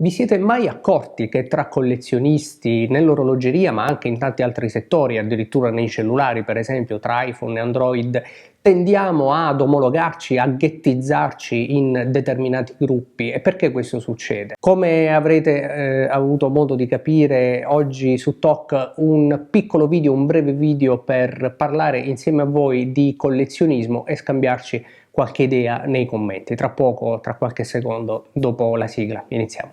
Vi siete mai accorti che tra collezionisti nell'orologeria, ma anche in tanti altri settori, addirittura nei cellulari, per esempio tra iPhone e Android, tendiamo ad omologarci, a ghettizzarci in determinati gruppi? E perché questo succede? Come avrete avuto modo di capire, oggi su Talk un piccolo video, un breve video per parlare insieme a voi di collezionismo e scambiarci qualche idea nei commenti. Tra poco, tra qualche secondo, dopo la sigla, iniziamo.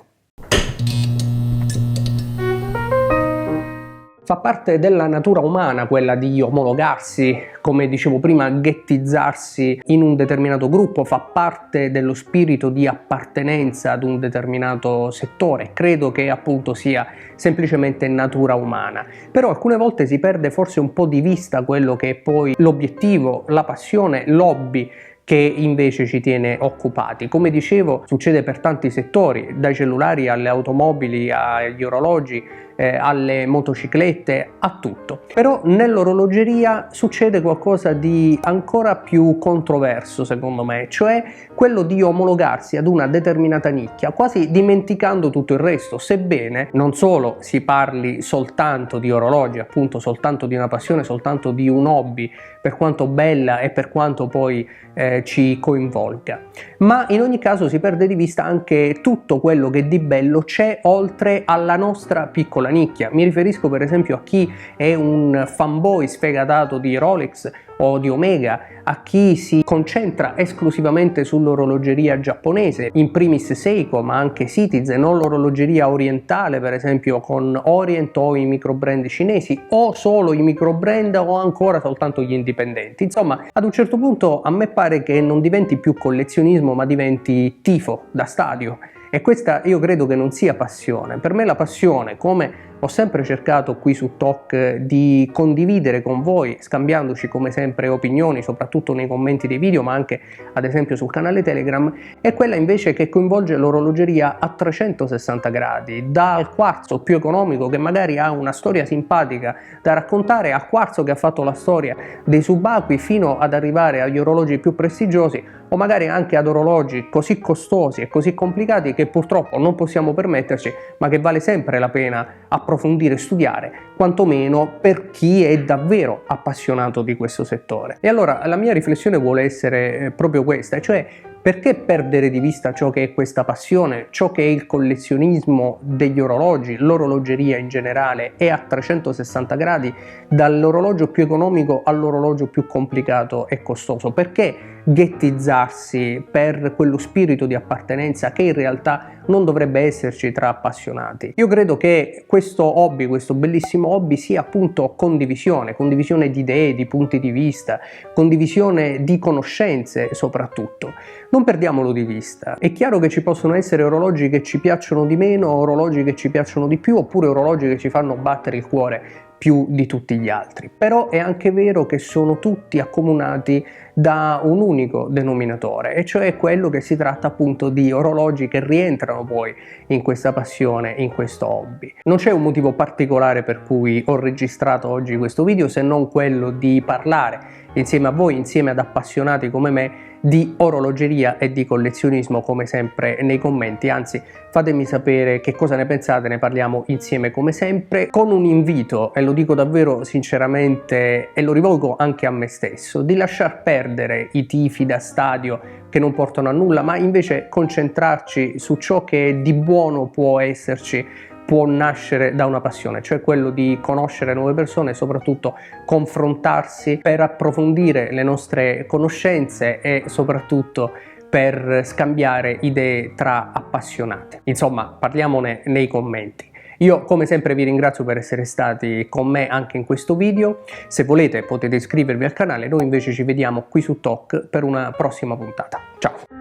Fa parte della natura umana quella di omologarsi, come dicevo prima, ghettizzarsi in un determinato gruppo, fa parte dello spirito di appartenenza ad un determinato settore. Credo che appunto sia semplicemente natura umana. Però alcune volte si perde forse un po' di vista quello che è poi l'obiettivo, la passione, l'hobby che invece ci tiene occupati. Come dicevo, succede per tanti settori, dai cellulari alle automobili, agli orologi, alle motociclette, a tutto. Però nell'orologeria succede qualcosa di ancora più controverso, secondo me, cioè quello di omologarsi ad una determinata nicchia, quasi dimenticando tutto il resto, sebbene non solo si parli soltanto di orologi, appunto soltanto di una passione, soltanto di un hobby, per quanto bella e per quanto poi ci coinvolga, ma in ogni caso si perde di vista anche tutto quello che di bello c'è oltre alla nostra piccola nicchia. Mi riferisco per esempio a chi è un fanboy sfegatato di Rolex o di Omega, a chi si concentra esclusivamente sull'orologeria giapponese, in primis Seiko, ma anche Citizen, o l'orologeria orientale per esempio con Orient o i microbrand cinesi, o solo i microbrand o ancora soltanto gli indipendenti. Insomma, ad un certo punto a me pare che non diventi più collezionismo ma diventi tifo da stadio, e questa io credo che non sia passione. Per me la passione, come ho sempre cercato qui su Talk di condividere con voi, scambiandoci come sempre opinioni, soprattutto nei commenti dei video, ma anche ad esempio sul canale Telegram, è quella invece che coinvolge l'orologeria a 360 gradi, dal quarzo più economico che magari ha una storia simpatica da raccontare, a quarzo che ha fatto la storia dei subacquei, fino ad arrivare agli orologi più prestigiosi, o magari anche ad orologi così costosi e così complicati che purtroppo non possiamo permetterci, ma che vale sempre la pena approfondire e studiare, quantomeno per chi è davvero appassionato di questo settore. E allora la mia riflessione vuole essere proprio questa, cioè perché perdere di vista ciò che è questa passione, ciò che è il collezionismo degli orologi, l'orologeria in generale, è a 360 gradi, dall'orologio più economico all'orologio più complicato e costoso? Perché ghettizzarsi per quello spirito di appartenenza che in realtà non dovrebbe esserci tra appassionati? Io credo che questo hobby, questo bellissimo hobby, sia appunto condivisione di idee, di punti di vista, condivisione di conoscenze soprattutto. Non perdiamolo di vista. È chiaro che ci possono essere orologi che ci piacciono di meno, orologi che ci piacciono di più, oppure orologi che ci fanno battere il cuore più di tutti gli altri, però è anche vero che sono tutti accomunati da un unico denominatore, e cioè quello che si tratta appunto di orologi che rientrano poi in questa passione, in questo hobby. Non c'è un motivo particolare per cui ho registrato oggi questo video, se non quello di parlare insieme a voi, insieme ad appassionati come me, di orologeria e di collezionismo, come sempre nei commenti. Anzi, fatemi sapere che cosa ne pensate, ne parliamo insieme come sempre, con un invito, e lo dico davvero sinceramente e lo rivolgo anche a me stesso, di lasciar perdere i tifi da stadio che non portano a nulla, ma invece concentrarci su ciò che di buono può esserci, può nascere da una passione, cioè quello di conoscere nuove persone e soprattutto confrontarsi per approfondire le nostre conoscenze e soprattutto per scambiare idee tra appassionati. Insomma, parliamone nei commenti. Io come sempre vi ringrazio per essere stati con me anche in questo video. Se volete potete iscrivervi al canale, noi invece ci vediamo qui su Talk per una prossima puntata. Ciao!